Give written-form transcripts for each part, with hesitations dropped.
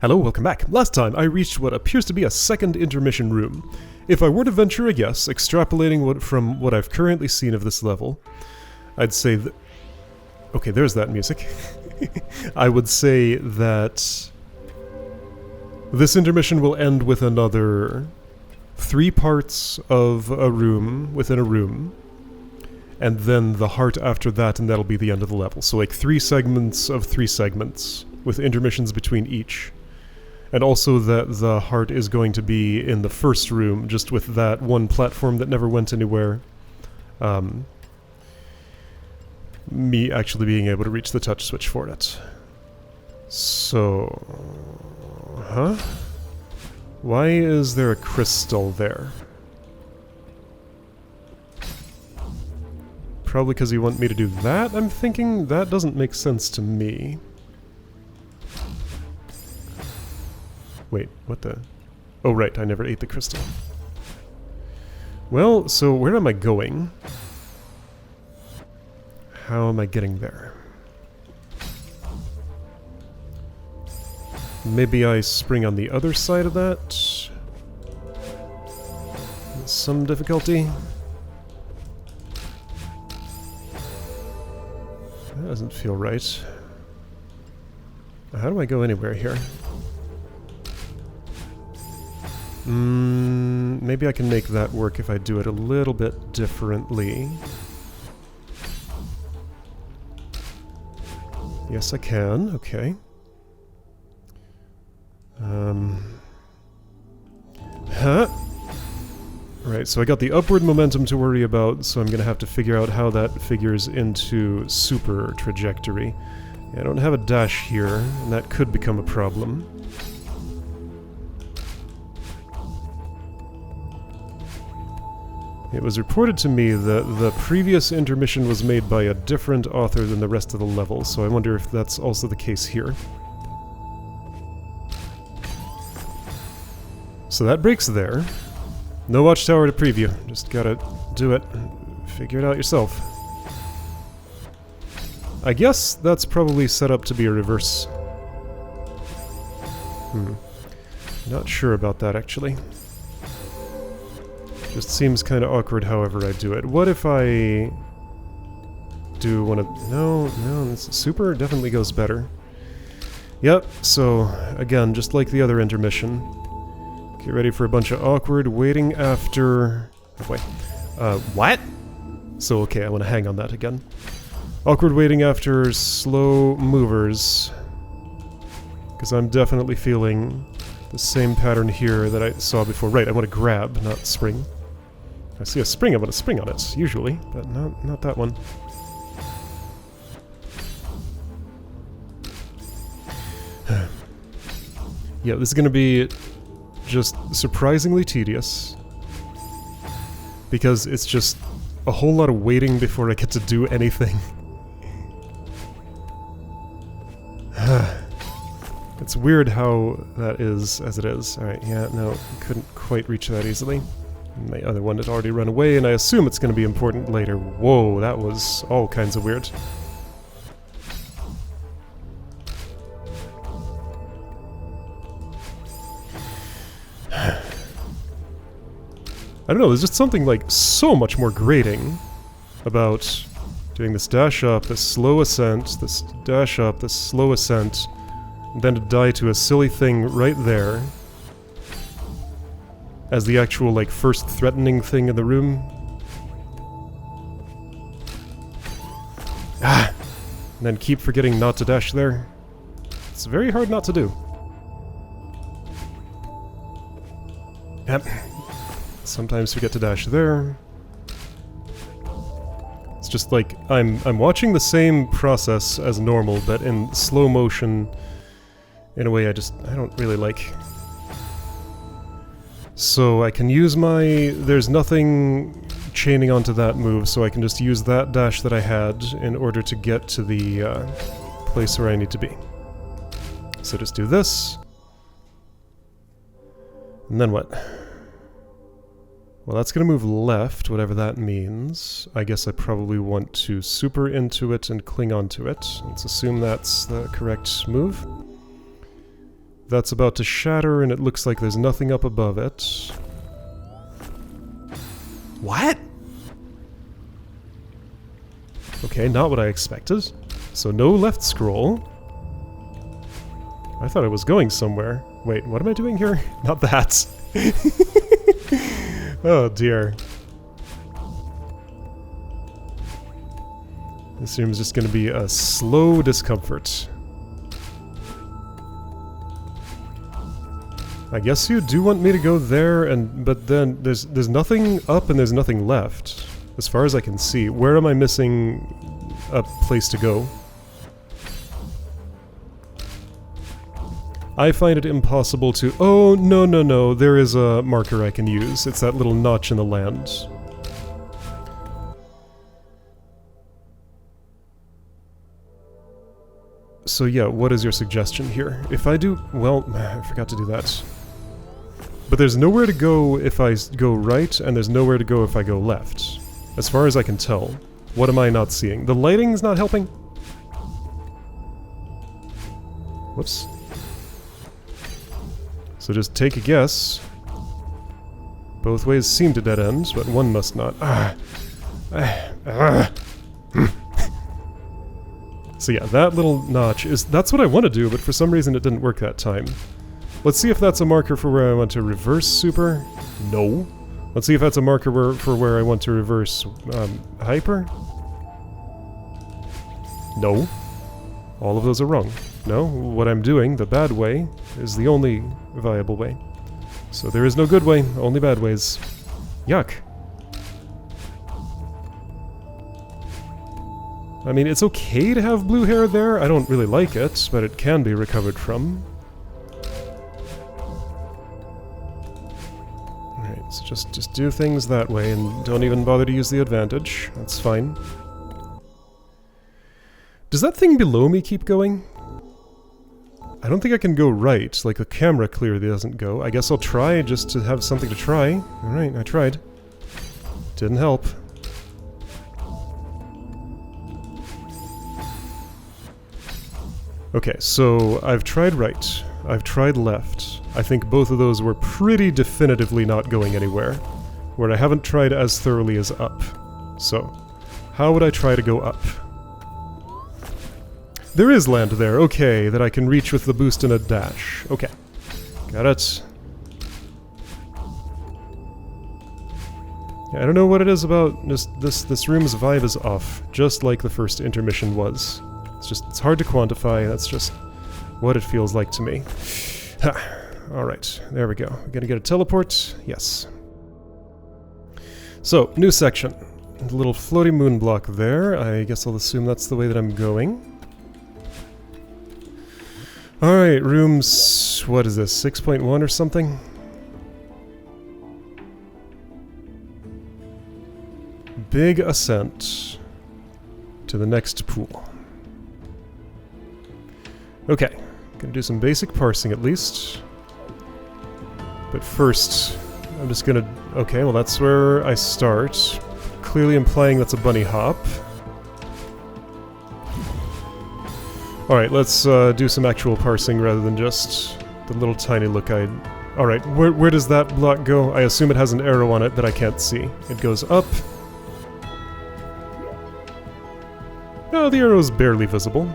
Hello, welcome back. Last time I reached what appears to be a second intermission room. If I were to venture a guess, extrapolating from what I've currently seen of this level, I'd say that... Okay, there's that music. I would say that this intermission will end with another 3 parts of a room within a room, and then the heart after that, and that'll be the end of the level. So like 3 segments of 3 segments, with intermissions between each. And also that the heart is going to be in the first room, just with that one platform that never went anywhere. Me actually being able to reach the touch switch for it. So... Huh? Why is there a crystal there? Probably because you want me to do that, I'm thinking? That doesn't make sense to me. Wait, what the... Oh right, I never ate the crystal. Well, so where am I going? How am I getting there? Maybe I spring on the other side of that? Some difficulty? That doesn't feel right. How do I go anywhere here? Maybe I can make that work if I do it a little bit differently. Yes, I can. Okay. Right, so I got the upward momentum to worry about, so I'm gonna have to figure out how that figures into super trajectory. I don't have a dash here, and that could become a problem. It was reported to me that the previous intermission was made by a different author than the rest of the level, so I wonder if that's also the case here. So that breaks there. No watchtower to preview, just gotta do it. Figure it out yourself. I guess that's probably set up to be a reverse. Not sure about that, actually. Just seems kind of awkward however I do it. What if I do one of... No, this super definitely goes better. Yep, so again, just like the other intermission. Get ready for a bunch of awkward waiting after... Oh, wait. What? So okay, I want to hang on that again. Awkward waiting after slow movers. Because I'm definitely feeling the same pattern here that I saw before. Right, I want to grab, not spring. I see a spring, I want to spring on it, usually, but not that one. Yeah, this is going to be just surprisingly tedious. Because it's just a whole lot of waiting before I get to do anything. It's weird how that is as it is. Alright, yeah, no, couldn't quite reach that easily. My other one had already run away, and I assume it's going to be important later. Whoa, that was all kinds of weird. I don't know, there's just something like so much more grating about doing this dash up, this slow ascent, this dash up, this slow ascent, and then to die to a silly thing right there as the actual, like, first threatening thing in the room. And then keep forgetting not to dash there. It's very hard not to do. Yep. Sometimes forget to dash there. It's just like, I'm watching the same process as normal, but in slow motion in a way I don't really like. So I can use my... There's nothing chaining onto that move, so I can just use that dash that I had in order to get to the place where I need to be. So just do this. And then what? Well, that's going to move left, whatever that means. I guess I probably want to super into it and cling onto it. Let's assume that's the correct move. That's about to shatter, and it looks like there's nothing up above it. What? Okay, not what I expected. So no left scroll. I thought I was going somewhere. Wait, what am I doing here? Not that. Oh dear. This room is just going to be a slow discomfort. I guess you do want me to go there, but then there's nothing up and there's nothing left, as far as I can see. Where am I missing a place to go? I find it impossible to... Oh, no, no, no, there is a marker I can use. It's that little notch in the land. So yeah, what is your suggestion here? If I do... Well, I forgot to do that. But there's nowhere to go if I go right, and there's nowhere to go if I go left. As far as I can tell. What am I not seeing? The lighting's not helping? Whoops. So just take a guess. Both ways seem to dead end, but one must not. So yeah, that little notch is... That's what I want to do, but for some reason it didn't work that time. Let's see if that's a marker for where I want to reverse super. No. Let's see if that's a marker for where I want to reverse hyper. No. All of those are wrong. No, what I'm doing, the bad way, is the only viable way. So there is no good way, only bad ways. Yuck. I mean, it's okay to have blue hair there. I don't really like it, but it can be recovered from. Alright, so just do things that way and don't even bother to use the advantage. That's fine. Does that thing below me keep going? I don't think I can go right, like the camera clearly doesn't go. I guess I'll try just to have something to try. Alright, I tried. Didn't help. Okay, so I've tried right. I've tried left. I think both of those were pretty definitively not going anywhere. Where I haven't tried as thoroughly as up. So, how would I try to go up? There is land there, okay, that I can reach with the boost and a dash. Okay, got it. Yeah, I don't know what it is about this room's vibe is off, just like the first intermission was. It's hard to quantify, that's just what it feels like to me. Alright, there we go. We're gonna get a teleport, yes. So, new section. A little floaty moon block there, I guess I'll assume that's the way that I'm going. Alright, rooms... what is this, 6.1 or something? Big ascent to the next pool. Okay, gonna do some basic parsing at least. But first, I'm just gonna... okay, well that's where I start. Clearly implying that's a bunny hop. Alright, let's do some actual parsing rather than just the little tiny look I... Alright, where does that block go? I assume it has an arrow on it that I can't see. It goes up. No, the arrow's barely visible.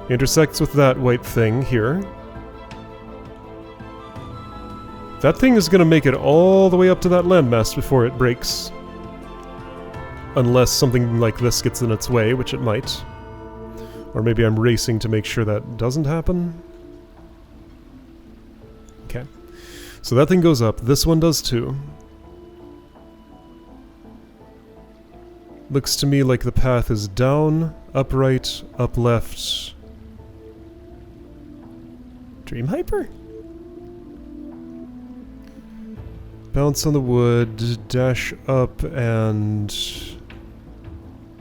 Intersects with that white thing here. That thing is gonna make it all the way up to that landmass before it breaks. Unless something like this gets in its way, which it might. Or maybe I'm racing to make sure that doesn't happen. Okay. So that thing goes up. This one does too. Looks to me like the path is down, up right, up left. Dream Hyper? Bounce on the wood, dash up and...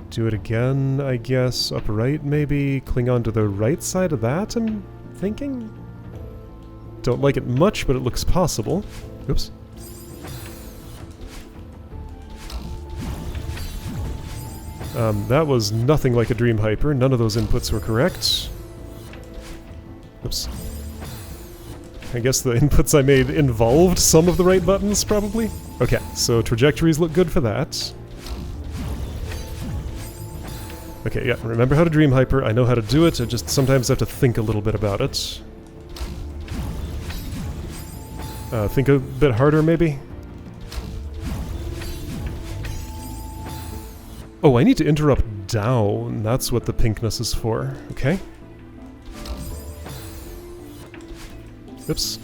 do it again, I guess. Up right, maybe. Cling on to the right side of that, I'm thinking? Don't like it much, but it looks possible. Oops. That was nothing like a Dream Hyper. None of those inputs were correct. Oops. I guess the inputs I made involved some of the right buttons, probably? Okay, so trajectories look good for that. Okay, yeah, remember how to Dream Hyper. I know how to do it, I just sometimes have to think a little bit about it. Think a bit harder, maybe? Oh, I need to interrupt down. That's what the pinkness is for. Okay. Oops.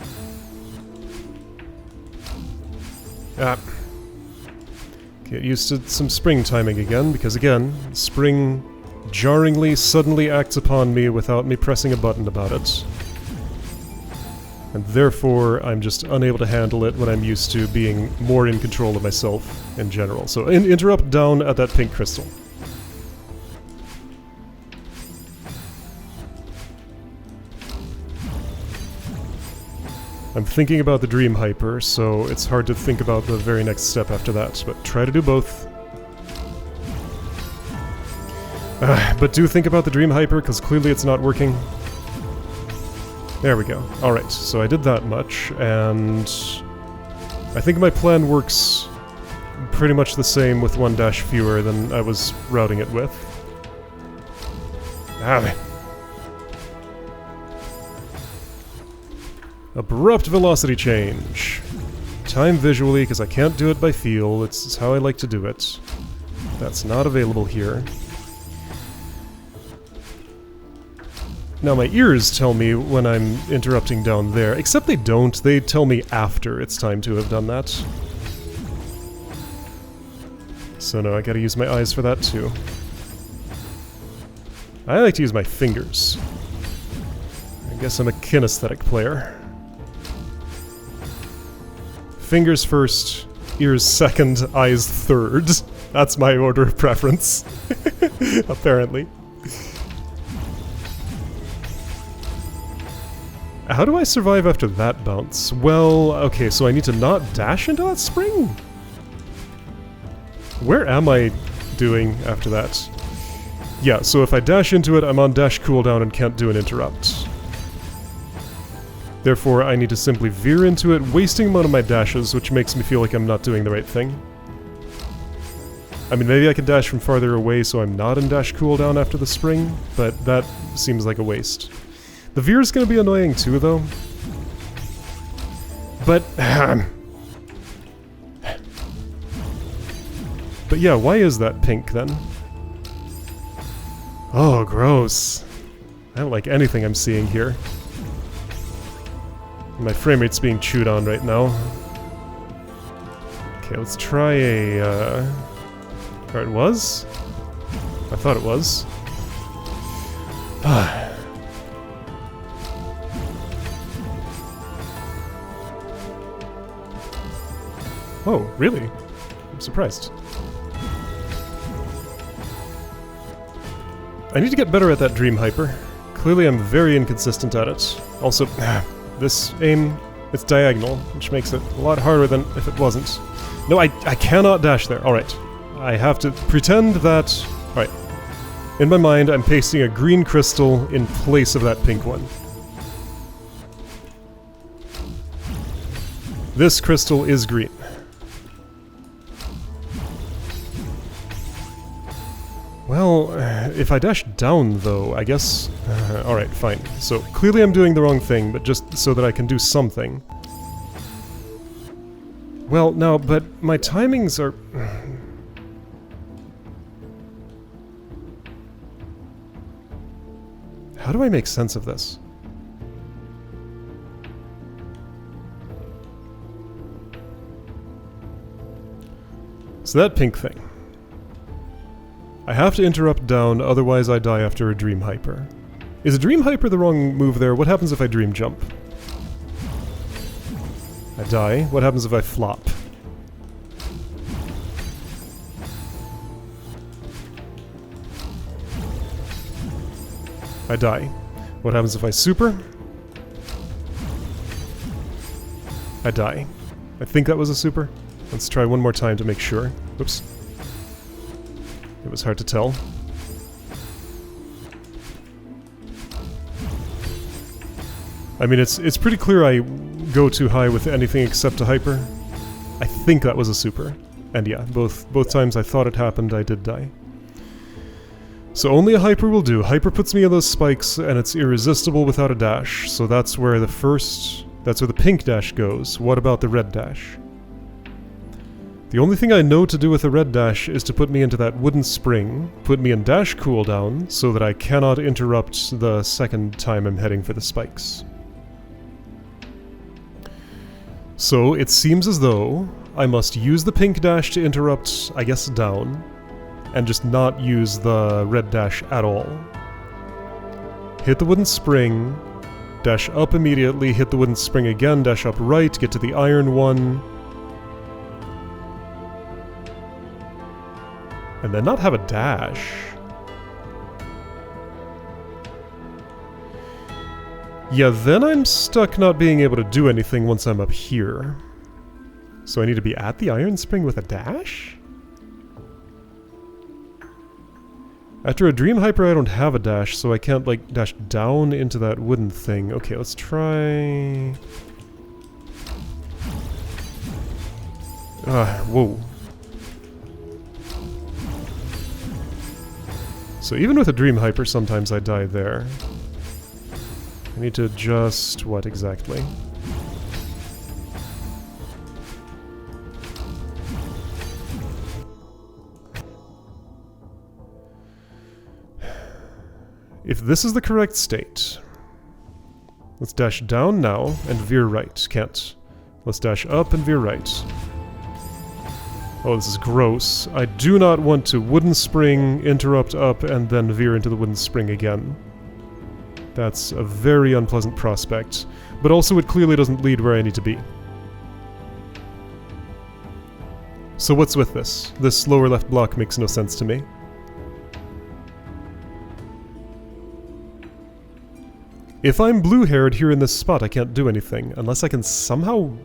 Ah. Get used to some spring timing again, because again, spring jarringly suddenly acts upon me without me pressing a button about it. And therefore, I'm just unable to handle it when I'm used to being more in control of myself in general. So interrupt down at that pink crystal. I'm thinking about the Dream Hyper, so it's hard to think about the very next step after that, but try to do both. But do think about the Dream Hyper, because clearly it's not working. There we go. Alright, so I did that much, and I think my plan works pretty much the same with one dash fewer than I was routing it with. Ah. Abrupt velocity change. Time visually, because I can't do it by feel. It's how I like to do it. That's not available here. Now my ears tell me when I'm interrupting down there, except they don't. They tell me after it's time to have done that. So no, I gotta use my eyes for that too. I like to use my fingers. I guess I'm a kinesthetic player. Fingers first, ears second, eyes third. That's my order of preference. Apparently. How do I survive after that bounce? Well, okay, so I need to not dash into that spring? Where am I doing after that? Yeah, so if I dash into it, I'm on dash cooldown and can't do an interrupt. Therefore, I need to simply veer into it, wasting one of my dashes, which makes me feel like I'm not doing the right thing. I mean, maybe I can dash from farther away so I'm not in dash cooldown after the spring, but that seems like a waste. The veer's gonna be annoying too, though. But... But yeah, why is that pink, then? Oh, gross. I don't like anything I'm seeing here. My frame rate's being chewed on right now. Okay, let's try a... Or it was? I thought it was. Oh, really? I'm surprised. I need to get better at that Dream Hyper. Clearly I'm very inconsistent at it. Also, this aim, it's diagonal, which makes it a lot harder than if it wasn't. No, I cannot dash there. Alright. I have to pretend that... Alright. In my mind, I'm pasting a green crystal in place of that pink one. This crystal is green. Well, if I dash down, though, I guess... Alright, fine. So, clearly I'm doing the wrong thing, but just so that I can do something. Well, no, but my timings are... How do I make sense of this? So that pink thing. I have to interrupt down, otherwise I die after a Dream Hyper. Is a Dream Hyper the wrong move there? What happens if I Dream Jump? I die. What happens if I flop? I die. What happens if I super? I die. I think that was a super. Let's try one more time to make sure. Oops. It was hard to tell. I mean, it's pretty clear I go too high with anything except a hyper. I think that was a super. And yeah, both times I thought it happened, I did die. So only a hyper will do. Hyper puts me in those spikes, and it's irresistible without a dash. So that's where the pink dash goes. What about the red dash? The only thing I know to do with the red dash is to put me into that wooden spring, put me in dash cooldown, so that I cannot interrupt the second time I'm heading for the spikes. So it seems as though I must use the pink dash to interrupt, I guess, down, and just not use the red dash at all. Hit the wooden spring, dash up immediately, hit the wooden spring again, dash up right, get to the iron one, and then not have a dash. Yeah, then I'm stuck not being able to do anything once I'm up here. So I need to be at the iron spring with a dash? After a dream hyper I don't have a dash, so I can't like dash down into that wooden thing. Okay, let's try... whoa. So even with a dream hyper sometimes I die there. I need to adjust what exactly? If this is the correct state, let's dash down now and veer right. Can't. Let's dash up and veer right. Oh, this is gross. I do not want to wooden spring, interrupt up, and then veer into the wooden spring again. That's a very unpleasant prospect, but also it clearly doesn't lead where I need to be. So what's with this? This lower left block makes no sense to me. If I'm blue-haired here in this spot, I can't do anything, unless I can somehow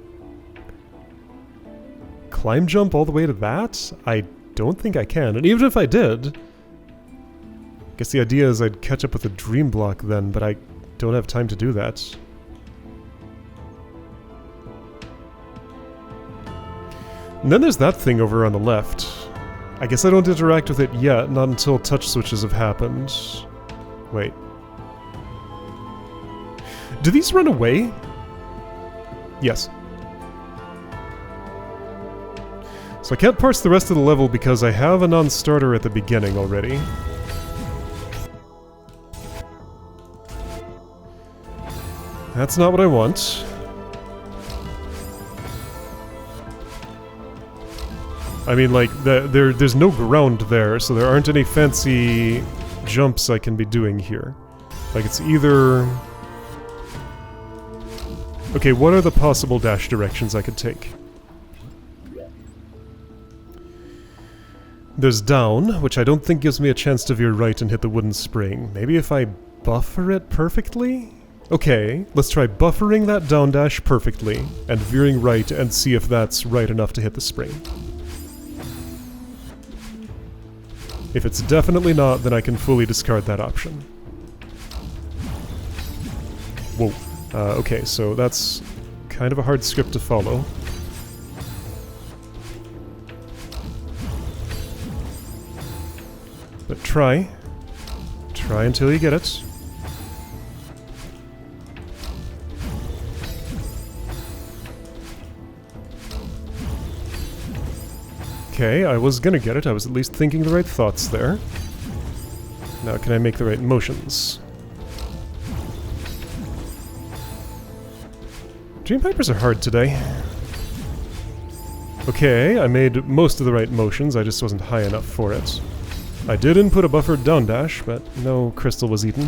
climb jump all the way to that? I don't think I can, and even if I did, I guess the idea is I'd catch up with a dream block then, but I don't have time to do that. And then there's that thing over on the left. I guess I don't interact with it yet, not until touch switches have happened. Wait. Do these run away? Yes. So I can't parse the rest of the level because I have a non-starter at the beginning already. That's not what I want. I mean, like, there's no ground there, so there aren't any fancy jumps I can be doing here. Like, it's either... Okay, what are the possible dash directions I could take? There's down, which I don't think gives me a chance to veer right and hit the wooden spring. Maybe if I buffer it perfectly? Okay, let's try buffering that down dash perfectly, and veering right and see if that's right enough to hit the spring. If it's definitely not, then I can fully discard that option. Whoa. Okay, so that's kind of a hard script to follow. But try. Try until you get it. Okay, I was gonna get it. I was at least thinking the right thoughts there. Now can I make the right motions? Dream Pipers are hard today. Okay, I made most of the right motions, I just wasn't high enough for it. I did input a buffered down dash, but no crystal was eaten.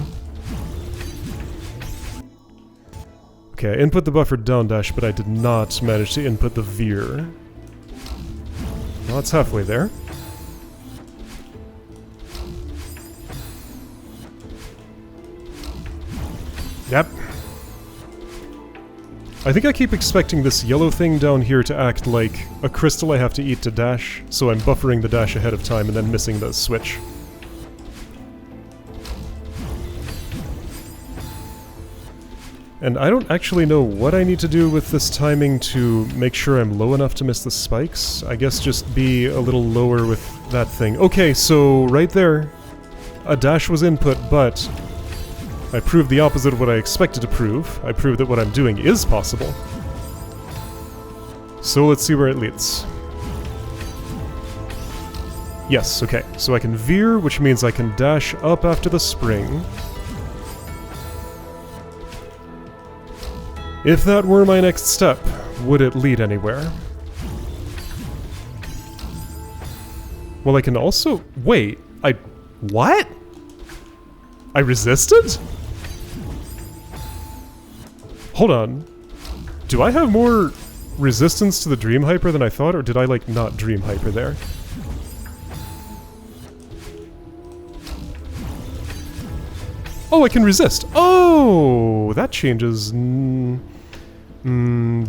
Okay, I input the buffered down dash, but I did not manage to input the veer. Well, it's halfway there. Yep. I think I keep expecting this yellow thing down here to act like a crystal I have to eat to dash, so I'm buffering the dash ahead of time and then missing the switch. And I don't actually know what I need to do with this timing to make sure I'm low enough to miss the spikes. I guess just be a little lower with that thing. Okay, so right there, a dash was input, but I proved the opposite of what I expected to prove. I proved that what I'm doing is possible. So let's see where it leads. Yes, okay. So I can veer, which means I can dash up after the spring. If that were my next step, would it lead anywhere? Well, I can also... Wait, what? I resisted? Hold on. Do I have more resistance to the Dream Hyper than I thought, or did I, like, not Dream Hyper there? Oh, I can resist. Oh, that changes...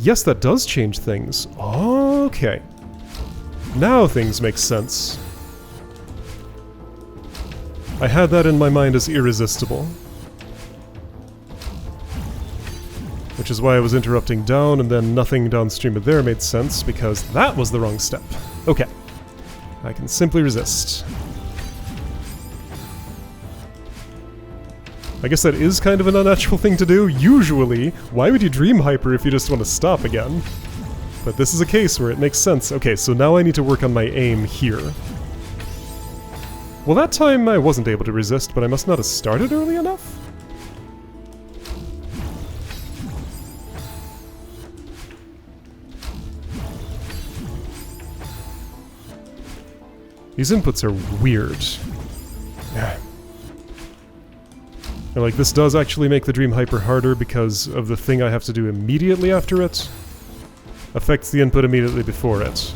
yes, that does change things. Okay. Now things make sense. I had that in my mind as irresistible. Which is why I was interrupting down, and then nothing downstream of there made sense, because that was the wrong step. Okay. I can simply resist. I guess that is kind of an unnatural thing to do. Usually, why would you Dream Hyper if you just want to stop again? But this is a case where it makes sense. Okay, so now I need to work on my aim here. Well, that time I wasn't able to resist, but I must not have started early enough? These inputs are weird. Like, this does actually make the Dream Hyper harder because of the thing I have to do immediately after it. Affects the input immediately before it.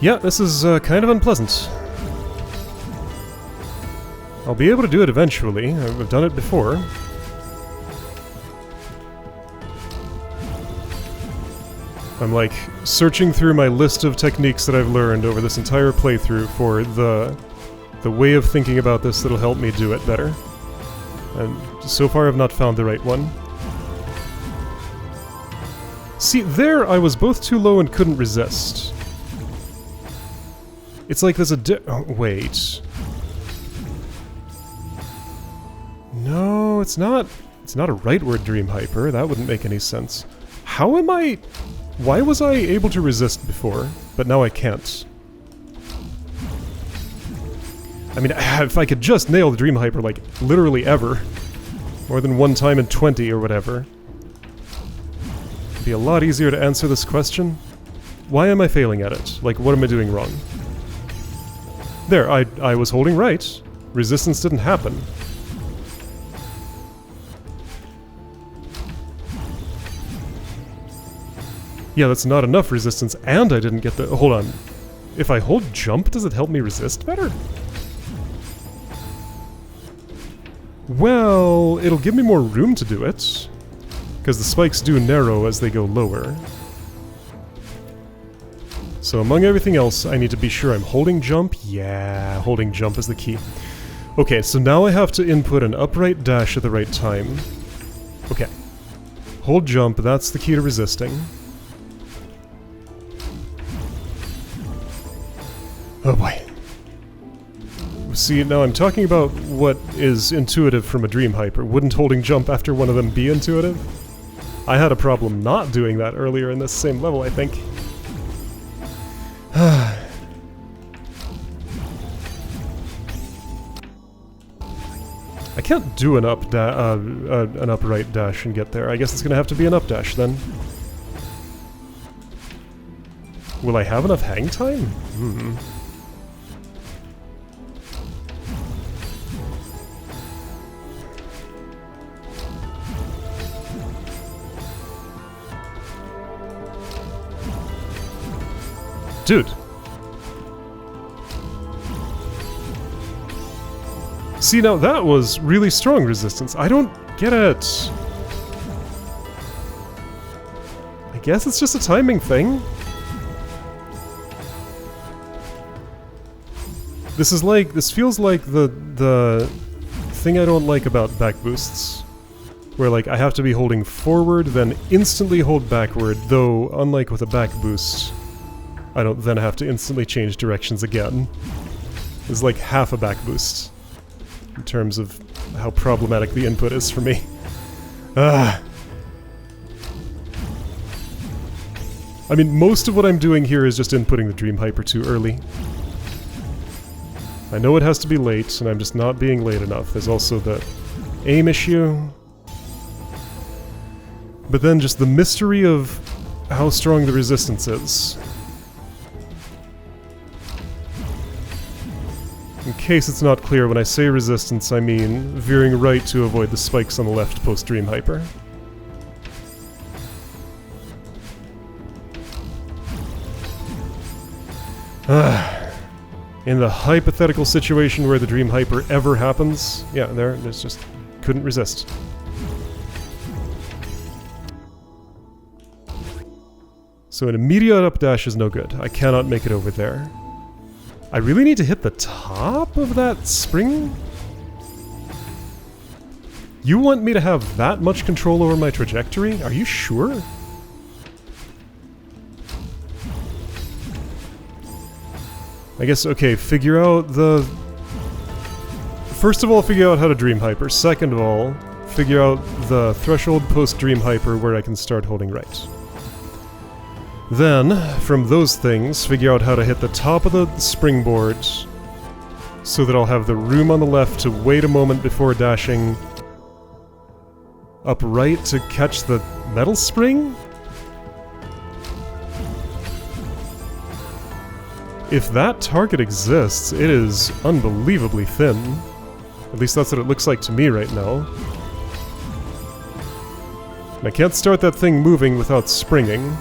Yeah, this is kind of unpleasant. I'll be able to do it eventually. I've done it before. I'm like searching through my list of techniques that I've learned over this entire playthrough for the way of thinking about this that'll help me do it better. And so far I've not found the right one. See, there I was both too low and couldn't resist. It's like there's a oh, wait. No, it's not a rightward Dream Hyper. That wouldn't make any sense. How am I... Why was I able to resist before, but now I can't? I mean, if I could just nail the Dream Hyper, like, literally ever, more than one time in 20 or whatever, it'd be a lot easier to answer this question. Why am I failing at it? Like, what am I doing wrong? There, I was holding right. Resistance didn't happen. Yeah, that's not enough resistance, and I didn't get the... Hold on. If I hold jump, does it help me resist better? Well, it'll give me more room to do it. Because the spikes do narrow as they go lower. So among everything else, I need to be sure I'm holding jump. Yeah, holding jump is the key. Okay, so now I have to input an upright dash at the right time. Okay. Hold jump, that's the key to resisting. Oh boy. See, now I'm talking about what is intuitive from a Dream Hyper. Wouldn't holding jump after one of them be intuitive? I had a problem not doing that earlier in this same level, I think. I can't do an upright dash and get there. I guess it's gonna have to be an up dash then. Will I have enough hang time? Dude. See, now that was really strong resistance. I don't get it. guess it's just a timing thing. This feels like the thing I don't like about back boosts. Where like I have to be holding forward, then instantly hold backward, though unlike with a back boost, I don't then have to instantly change directions again. It's like half a back boost in terms of how problematic the input is for me. I mean, most of what I'm doing here is just inputting the Dream Hyper too early. I know it has to be late, and I'm just not being late enough. There's also the aim issue. But then just the mystery of how strong the resistance is. In case it's not clear, when I say resistance, I mean veering right to avoid the spikes on the left post-Dream Hyper. In the hypothetical situation where the Dream Hyper ever happens, yeah, there's just couldn't resist. So an immediate up dash is no good. I cannot make it over there. I really need to hit the top of that spring? You want me to have that much control over my trajectory? Are you sure? I guess, okay, figure out the... First of all, figure out how to Dream Hyper. Second of all, figure out the threshold post-Dream Hyper where I can start holding right. Then, from those things, figure out how to hit the top of the springboard so that I'll have the room on the left to wait a moment before dashing up right to catch the metal spring? If that target exists, it is unbelievably thin. At least that's what it looks like to me right now. And I can't start that thing moving without springing.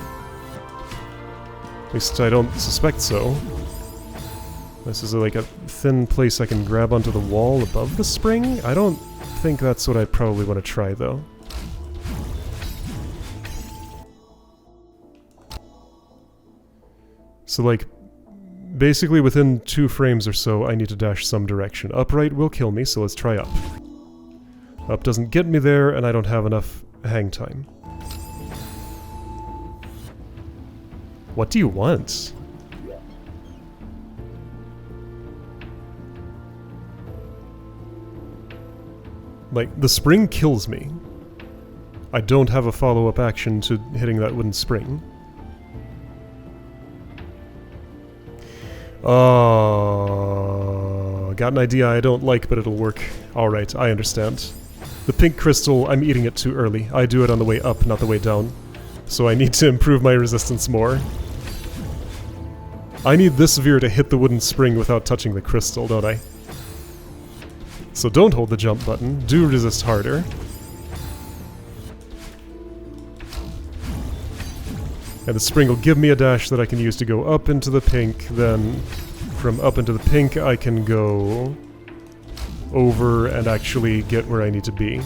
At least I don't suspect so. This is like a thin place I can grab onto the wall above the spring? I don't think that's what I'd probably want to try, though. So, like, basically within 2 frames or so, I need to dash some direction. Upright will kill me, so let's try up. Up doesn't get me there, and I don't have enough hang time. What do you want? Like, the spring kills me. I don't have a follow-up action to hitting that wooden spring. Oh, got an idea I don't like, but it'll work. Alright, I understand. The pink crystal, I'm eating it too early. I do it on the way up, not the way down. So I need to improve my resistance more. I need this veer to hit the wooden spring without touching the crystal, don't I? So don't hold the jump button, do resist harder. And the spring will give me a dash that I can use to go up into the pink, then from up into the pink I can go over and actually get where I need to be.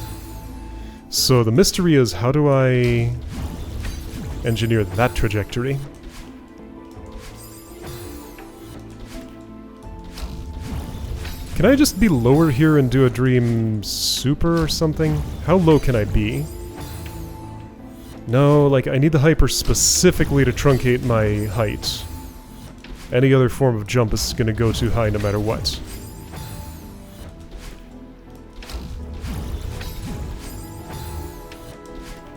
So the mystery is, how do I engineer that trajectory? Can I just be lower here and do a Dream Super or something? How low can I be? No, like, I need the hyper specifically to truncate my height. Any other form of jump is gonna go too high no matter what.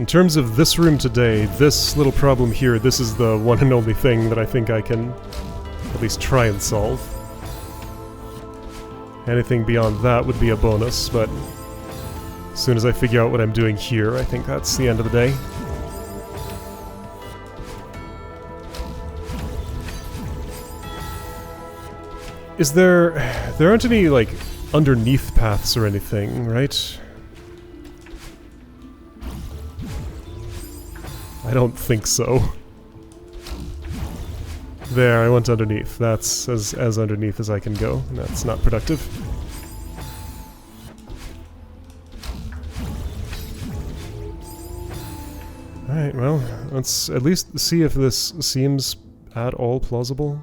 In terms of this room today, this little problem here, this is the one and only thing that I think I can at least try and solve. Anything beyond that would be a bonus, but as soon as I figure out what I'm doing here, I think that's the end of the day. There aren't any, like, underneath paths or anything, right? I don't think so. There, I went underneath. That's as underneath as I can go. That's not productive. Alright, well, let's at least see if this seems at all plausible.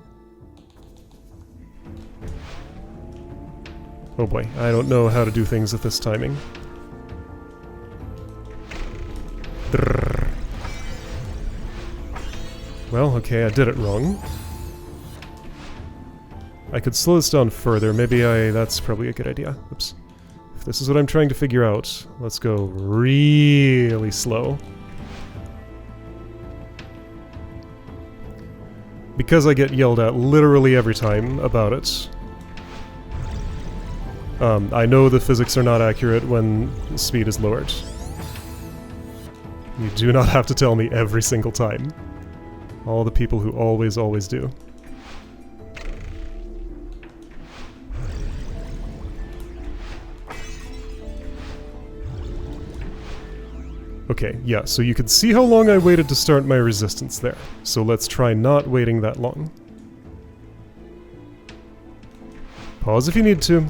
Oh boy, I don't know how to do things at this timing. Drrr. Well, okay, I did it wrong. I could slow this down further. Maybe that's probably a good idea. Oops. If this is what I'm trying to figure out, let's go really slow. Because I get yelled at literally every time about it. I know the physics are not accurate when speed is lowered. You do not have to tell me every single time. All the people who always do. Okay, yeah, so you can see how long I waited to start my resistance there. So let's try not waiting that long. Pause if you need to.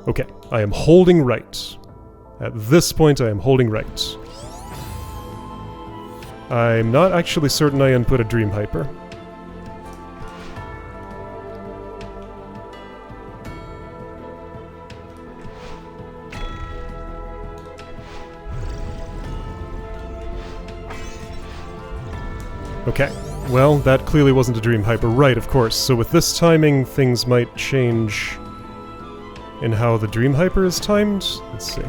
Okay, I am holding right. At this point, I am holding right. I'm not actually certain I input a Dream Hyper. Okay, well, that clearly wasn't a Dream Hyper. Right, of course. So with this timing, things might change in how the Dream Hyper is timed. Let's see.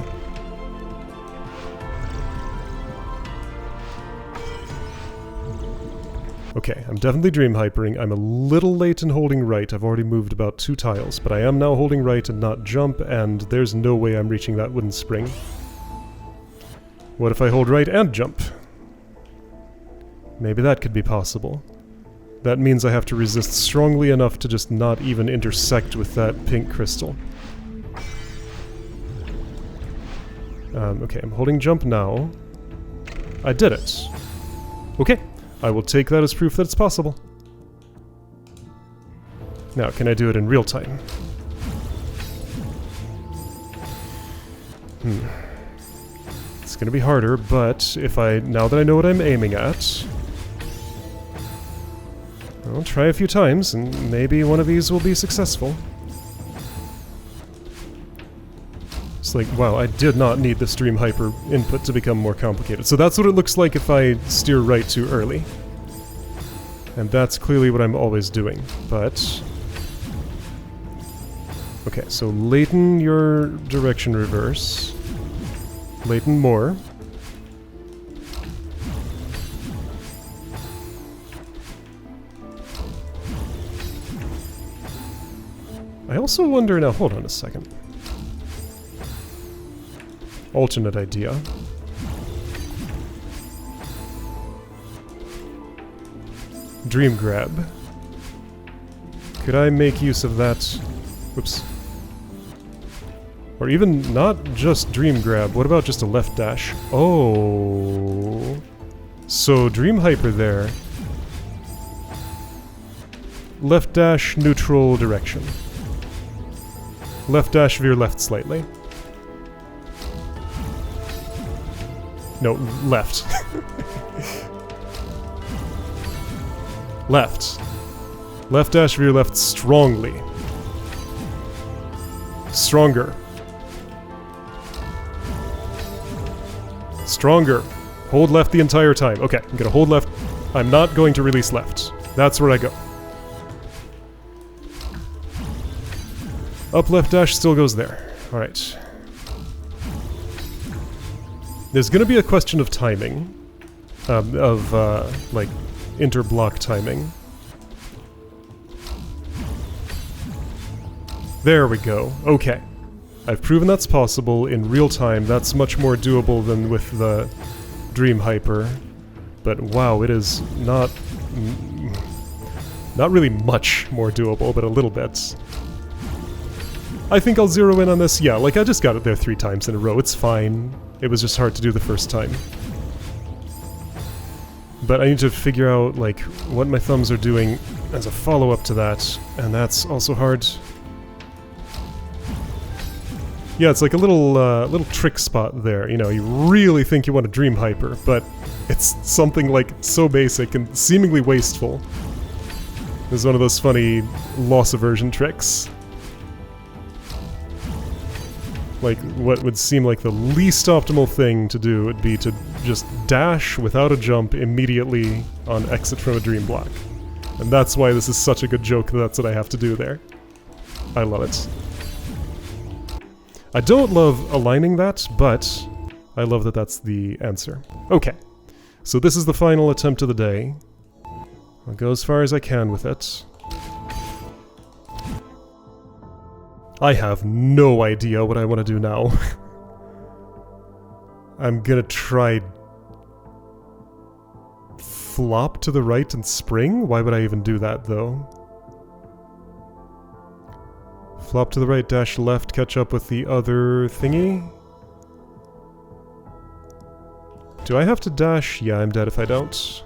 Okay, I'm definitely Dream Hypering. I'm a little late in holding right. I've already moved about 2 tiles, but I am now holding right and not jump, and there's no way I'm reaching that wooden spring. What if I hold right and jump? Maybe that could be possible. That means I have to resist strongly enough to just not even intersect with that pink crystal. Okay, I'm holding jump now. I did it. Okay, I will take that as proof that it's possible. Now, can I do it in real time? It's gonna be harder, but now that I know what I'm aiming at, I'll try a few times, and maybe one of these will be successful. It's like, wow, I did not need this Dream Hyper input to become more complicated. So that's what it looks like if I steer right too early. And that's clearly what I'm always doing, but... Okay, so Leighton your direction reverse. Leighton more. I also wonder now, hold on a second. Alternate idea. Dream Grab. Could I make use of that? Whoops. Or even not just Dream Grab, what about just a left dash? Oh. So Dream Hyper there. Left dash, neutral direction. Left dash, veer left slightly. No, left. Left. Left dash, veer left strongly. Stronger. Stronger. Hold left the entire time. Okay, I'm gonna hold left. I'm not going to release left. That's where I go. Up left dash still goes there. Alright. There's gonna be a question of timing. Like, interblock timing. There we go. Okay. I've proven that's possible in real time. That's much more doable than with the Dream Hyper. But wow, it is not really much more doable, but a little bit. I think I'll zero in on this. Yeah, like I just got it there 3 times in a row. It's fine. It was just hard to do the first time. But I need to figure out, like, what my thumbs are doing as a follow-up to that, and that's also hard. Yeah, it's like a little trick spot there. You know, you really think you want a Dream Hyper, but it's something like so basic and seemingly wasteful. It's one of those funny loss aversion tricks. Like, what would seem like the least optimal thing to do would be to just dash without a jump immediately on exit from a Dream Block. And that's why this is such a good joke that that's what I have to do there. I love it. I don't love aligning that, but I love that that's the answer. Okay, so this is the final attempt of the day. I'll go as far as I can with it. I have no idea what I want to do now. I'm gonna try flop to the right and spring? Why would I even do that, though? Flop to the right, dash left, catch up with the other thingy? Do I have to dash? Yeah, I'm dead if I don't.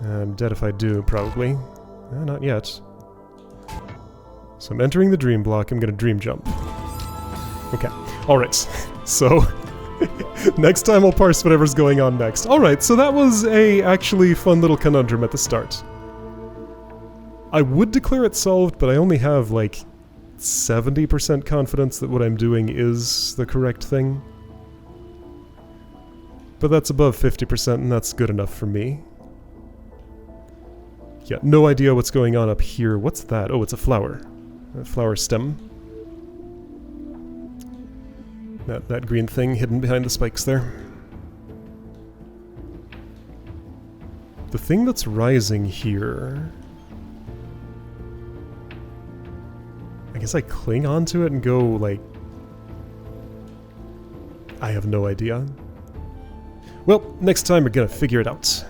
I'm dead if I do, probably. Not yet. So I'm entering the Dream Block, I'm gonna Dream Jump. Okay, alright. So, next time I'll parse whatever's going on next. Alright, so that was a actually fun little conundrum at the start. I would declare it solved, but I only have like 70% confidence that what I'm doing is the correct thing. But that's above 50% and that's good enough for me. Yeah, no idea what's going on up here. What's that? Oh, it's a flower. A flower stem. That green thing hidden behind the spikes there. The thing that's rising here... I guess I cling onto it and go, like... I have no idea. Well, next time we're gonna figure it out.